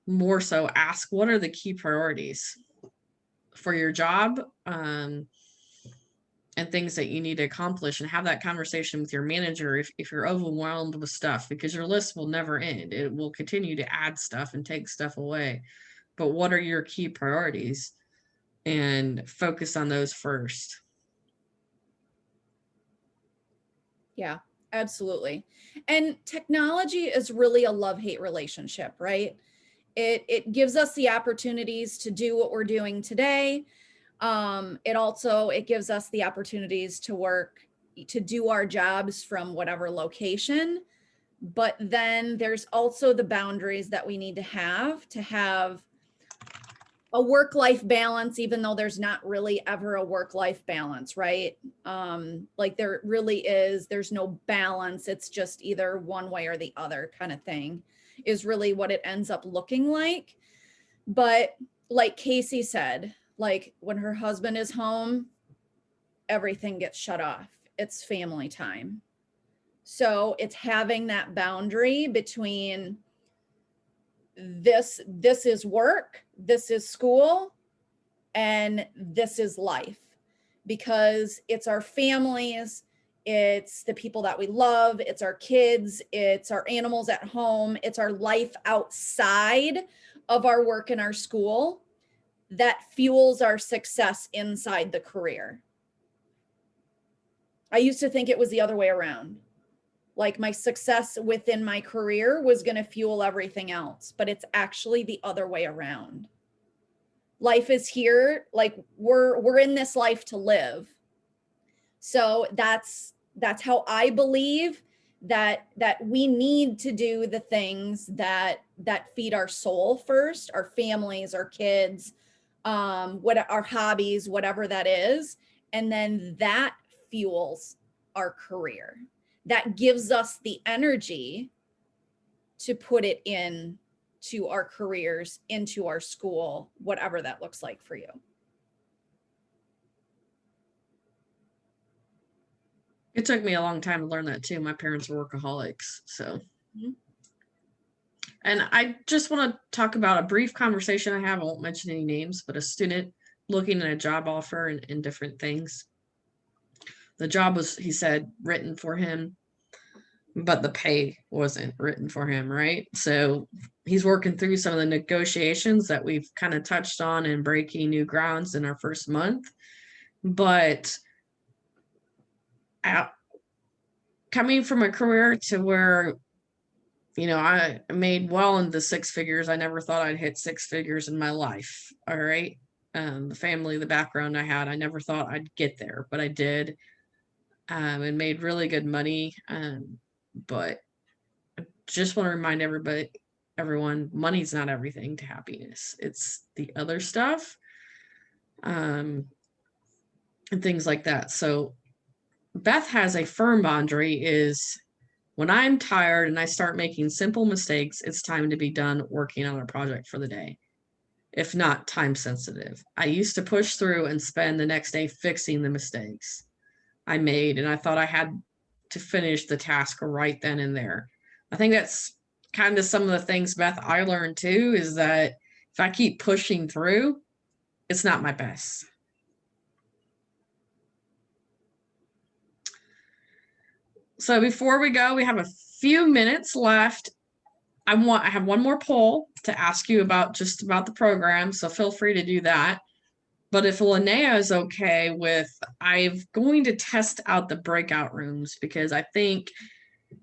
[SPEAKER 1] more so ask what are the key priorities for your job, and things that you need to accomplish, and have that conversation with your manager if you're overwhelmed with stuff, because your list will never end. It will continue to add stuff and take stuff away. But what are your key priorities? And focus on those first.
[SPEAKER 2] Yeah, absolutely. And technology is really a love-hate relationship, right? It gives us the opportunities to do what we're doing today. It gives us the opportunities to do our jobs from whatever location. But then there's also the boundaries that we need to have a work-life balance, even though there's not really ever a work-life balance, right? Like there really is, there's no balance. It's just either one way or the other kind of thing is really what it ends up looking like. But like Casey said, like when her husband is home, everything gets shut off. It's family time. So it's having that boundary between this is work, this is school, and this is life, because it's our families, it's the people that we love, it's our kids, it's our animals at home, it's our life outside of our work and our school that fuels our success inside the career. I used to think it was the other way around. Like my success within my career was going to fuel everything else, but it's actually the other way around. Life is here, like we're in this life to live. So that's how I believe that we need to do the things that feed our soul first, our families, our kids, what our hobbies, whatever that is, and then that fuels our career. That gives us the energy to put it in to our careers, into our school, whatever that looks like for you.
[SPEAKER 1] It took me a long time to learn that too. My parents were workaholics, so.
[SPEAKER 2] Mhm.
[SPEAKER 1] And I just want to talk about a brief conversation I have. I won't mention any names, but a student looking at a job offer and different things. The job was, he said, written for him, but the pay wasn't written for him, right? So he's working through some of the negotiations that we've kind of touched on and breaking new grounds in our first month. But coming from a career to where, you know, I made well into six figures. I never thought I'd hit six figures in my life. All right. The family, the background I had, I never thought I'd get there, but I did, and made really good money. But I just want to remind everyone, money's not everything to happiness. It's the other stuff, and things like that. So Beth has a firm boundary is when I'm tired and I start making simple mistakes, it's time to be done working on a project for the day. If not time sensitive, I used to push through and spend the next day fixing the mistakes I made, and I thought I had to finish the task right then and there. I think that's kind of some of the things, Beth, I learned too, is that if I keep pushing through, it's not my best. So before we go, we have a few minutes left. I have one more poll to ask you about just about the program, so feel free to do that. But if Lynnea is okay with, I'm going to test out the breakout rooms because I think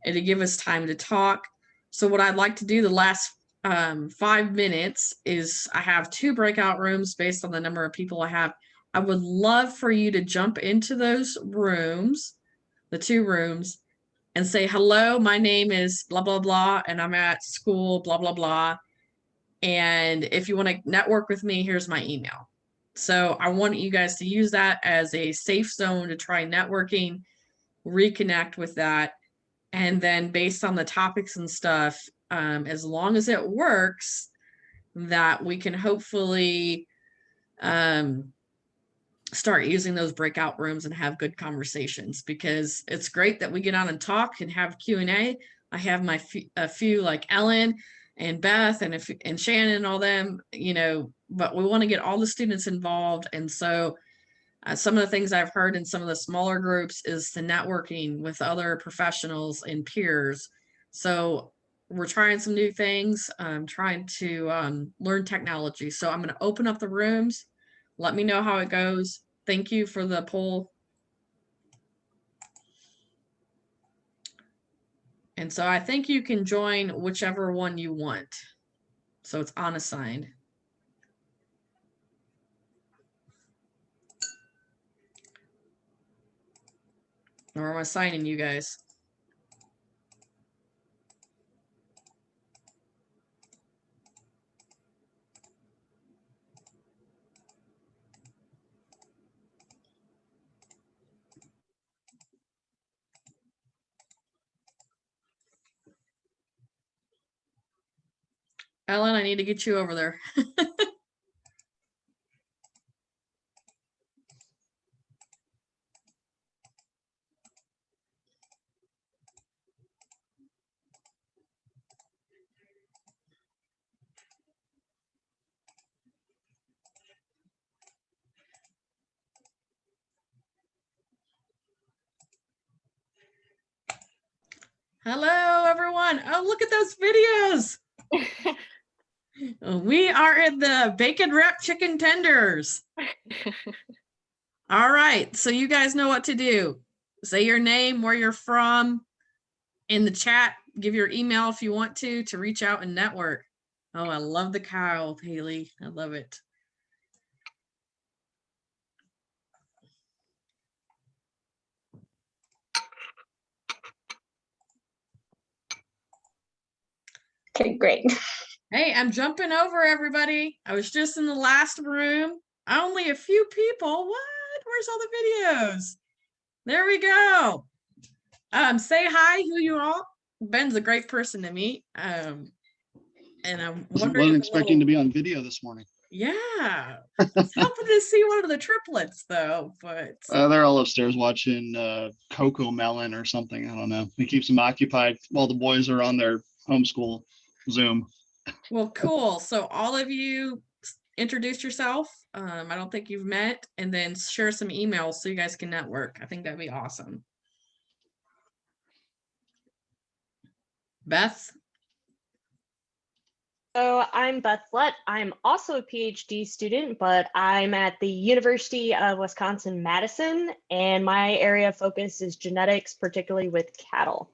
[SPEAKER 1] it'll give us time to talk. So what I'd like to do the last 5 minutes is I have 2 breakout rooms based on the number of people I have. I would love for you to jump into those rooms, the 2 rooms, and say, hello, my name is blah, blah, blah, and I'm at school, blah, blah, blah. And if you want to network with me, here's my email. So I want you guys to use that as a safe zone to try networking, reconnect with that. And then based on the topics and stuff, as long as it works, that we can hopefully start using those breakout rooms and have good conversations, because it's great that we get on and talk and have Q&A. I have a few like Ellen and Beth and Shannon and all them, you know, but we want to get all the students involved. And so some of the things I've heard in some of the smaller groups is the networking with other professionals and peers. So we're trying some new things. I'm trying to learn technology. So I'm going to open up the rooms. Let me know how it goes. Thank you for the poll. And so I think you can join whichever one you want. So it's unassigned. Or am I assigning you guys? Ellen, I need to get you over there. Hello, everyone. Oh, look at those videos. We are in the bacon wrap chicken tenders. All right. So you guys know what to do. Say your name, where you're from in the chat. Give your email if you want to reach out and network. Oh, I love the cow, Haley. I love it.
[SPEAKER 3] Okay, great.
[SPEAKER 1] Hey, I'm jumping over everybody. I was just in the last room. Only a few people. What? Where's all the videos? There we go. Say hi, who you are. Ben's a great person to meet. And I'm wondering.
[SPEAKER 4] Wasn't expecting to be on video this morning.
[SPEAKER 1] Yeah. It's helping to see one of the triplets though, but
[SPEAKER 4] They're all upstairs watching Coco Melon or something. I don't know. It keeps them occupied while the boys are on their homeschool Zoom.
[SPEAKER 1] well, cool. So all of you introduce yourself. I don't think you've met, and then share some emails so you guys can network. I think that'd be awesome. Beth?
[SPEAKER 5] So I'm Beth Lett. I'm also a PhD student, but I'm at the University of Wisconsin-Madison, and my area of focus is genetics, particularly with cattle.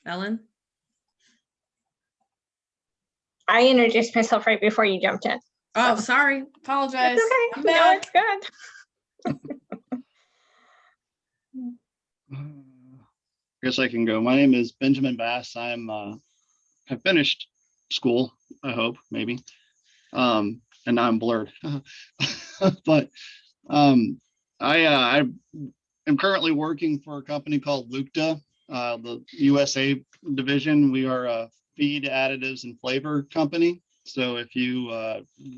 [SPEAKER 1] Ellen?
[SPEAKER 3] I introduced myself right before you jumped in.
[SPEAKER 1] Oh,
[SPEAKER 3] So.
[SPEAKER 1] sorry. Apologize.
[SPEAKER 3] It's okay.
[SPEAKER 1] I'm
[SPEAKER 3] No,
[SPEAKER 1] back.
[SPEAKER 3] it's good.
[SPEAKER 4] I guess I can go. My name is Benjamin Bass. Have finished school, I hope, maybe. And now I'm blurred. But I am currently working for a company called Lukta, the USA division. We are a feed additives and flavor company. So if you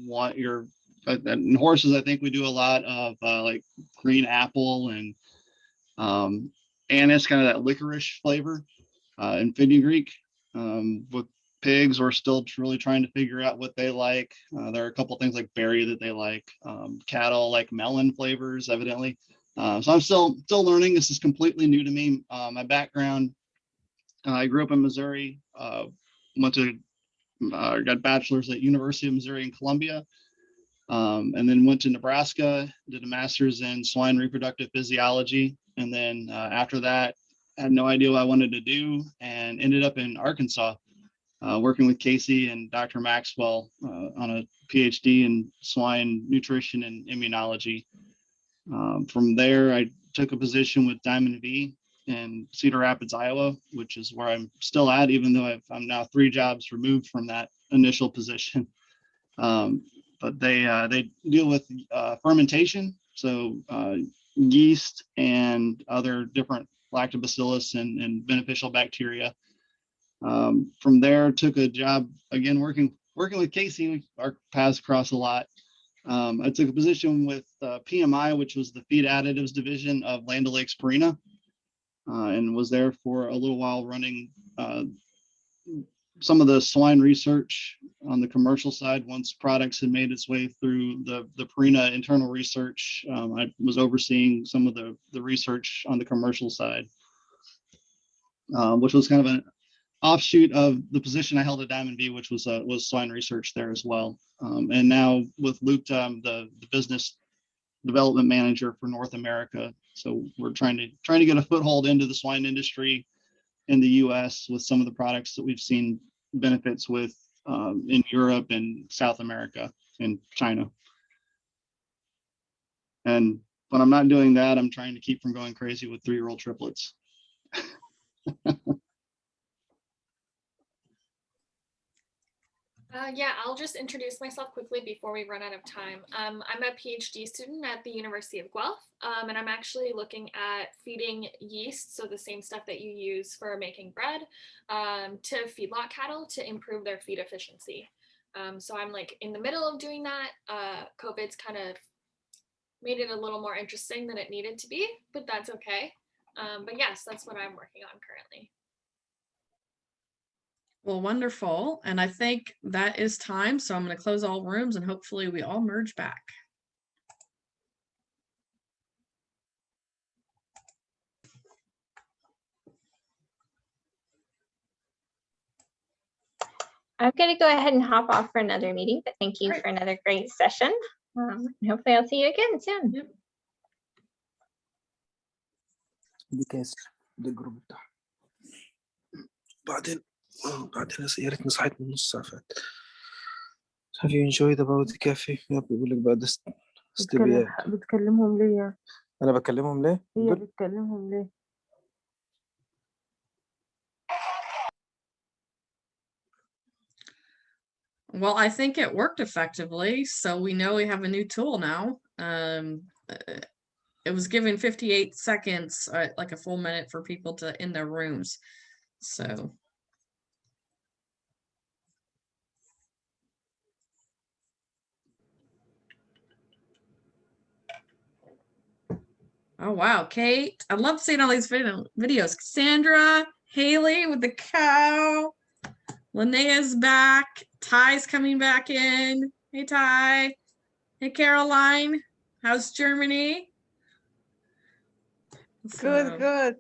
[SPEAKER 4] want your and horses, I think we do a lot of like green apple and anise, kind of that licorice flavor, and fenugreek. With pigs, we're still really trying to figure out what they like. There are a couple things like berry that they like. Cattle like melon flavors, evidently. So I'm still learning. This is completely new to me. My background, I grew up in Missouri. Went to got bachelor's at University of Missouri in Columbia. And then went to Nebraska, did a master's in swine reproductive physiology. And then after that, I had no idea what I wanted to do and ended up in Arkansas, working with Casey and Dr. Maxwell on a PhD in swine nutrition and immunology. From there, I took a position with Diamond V in Cedar Rapids, Iowa, which is where I'm still at, even though I'm now 3 jobs removed from that initial position. But they deal with fermentation, so yeast and other different lactobacillus and beneficial bacteria. From there, took a job again working with Casey. Our paths cross a lot. I took a position with PMI, which was the feed additives division of Land O'Lakes Purina, and was there for a little while running some of the swine research on the commercial side. Once products had made its way through the Purina internal research, I was overseeing some of the research on the commercial side, which was kind of an offshoot of the position I held at Diamond V, which was swine research there as well. And now with Luke, I'm the business development manager for North America. So we're trying to get a foothold into the swine industry in the U.S. with some of the products that we've seen benefits with in Europe and South America and China. And when I'm not doing that, I'm trying to keep from going crazy with 3-year-old triplets.
[SPEAKER 6] Yeah, I'll just introduce myself quickly before we run out of time. I'm a PhD student at the University of Guelph, and I'm actually looking at feeding yeast, so the same stuff that you use for making bread, to feedlot cattle to improve their feed efficiency. So I'm like in the middle of doing that. COVID's kind of made it a little more interesting than it needed to be, but that's okay. But yes, that's what I'm working on currently.
[SPEAKER 1] Well, wonderful. And I think that is time. So I'm going to close all rooms and hopefully we all merge back.
[SPEAKER 3] I'm going to go ahead and hop off for another meeting, but thank you for another great session. And hopefully I'll see you again soon.
[SPEAKER 1] Yep.
[SPEAKER 7] دي كاس ده الجروب بتاعها بعدين يا ريتني صحيت من نص ساعة فات. Have you enjoyed about the cafe؟ بيقول لك بعد استبيان.
[SPEAKER 8] بتكلمهم ليه؟
[SPEAKER 7] أنا بكلمهم ليه؟
[SPEAKER 8] هي بتكلمهم ليه؟
[SPEAKER 1] Well, I think it worked effectively. So we know we have a new tool now. It was given 58 seconds, like a full minute for people to in their rooms. So Oh, wow. Kate, I love seeing all these videos. Sandra, Haley with the cow. Linnea's back. Ty's coming back in. Hey, Ty. Hey, Caroline. How's Germany?
[SPEAKER 9] Good, good.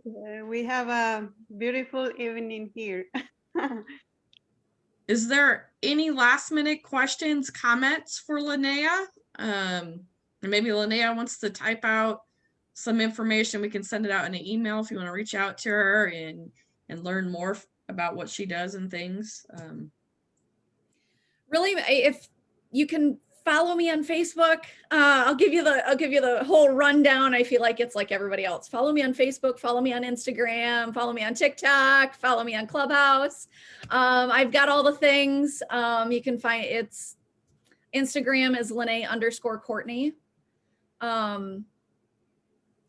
[SPEAKER 9] We have a beautiful evening here.
[SPEAKER 1] Is there any last minute questions, comments for Lynnea? And maybe Lynnea wants to type out some information. We can send it out in an email if you want to reach out to her and learn more about what she does and things.
[SPEAKER 2] Really, if you can follow me on Facebook, I'll give you the whole rundown. I feel like it's like everybody else. Follow me on Facebook, follow me on Instagram, follow me on TikTok, follow me on Clubhouse. I've got all the things. You can find it's Instagram is Lynnea_Courtney.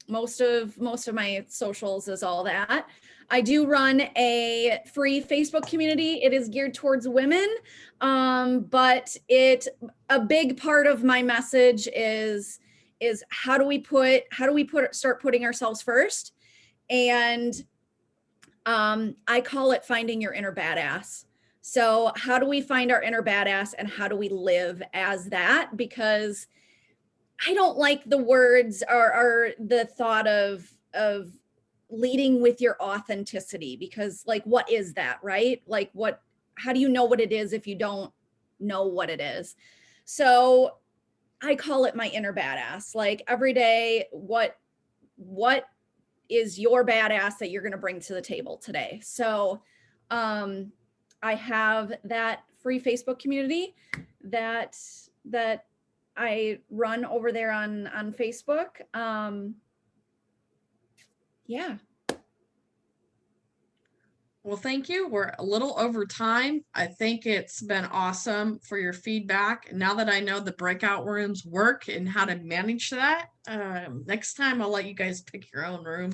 [SPEAKER 2] Most of my socials is all that. I do run a free Facebook community. It is geared towards women, but a big part of my message is how do we start putting ourselves first? And I call it finding your inner badass. So how do we find our inner badass and how do we live as that? Because I don't like the words or the thought of leading with your authenticity, because like, what is that, right? Like how do you know what it is if you don't know what it is? So I call it my inner badass. Like every day, what is your badass that you're going to bring to the table today? So I have that free Facebook community that I run over there on Facebook. Yeah.
[SPEAKER 1] Well, thank you. We're a little over time. I think it's been awesome for your feedback. Now that I know the breakout rooms work and how to manage that, next time I'll let you guys pick your own room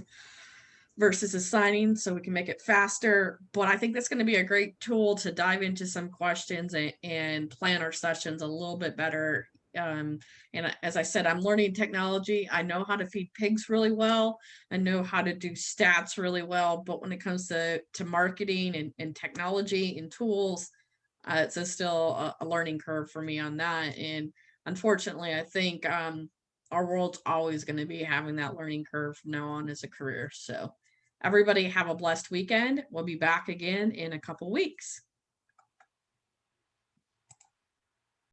[SPEAKER 1] versus assigning so we can make it faster. But I think that's going to be a great tool to dive into some questions and plan our sessions a little bit better. And as I said, I'm learning technology. I know how to feed pigs really well. I know how to do stats really well. But when it comes to marketing and technology and tools, it's still a learning curve for me on that. And unfortunately, I think our world's always going to be having that learning curve from now on as a career. So everybody have a blessed weekend. We'll be back again in a couple weeks.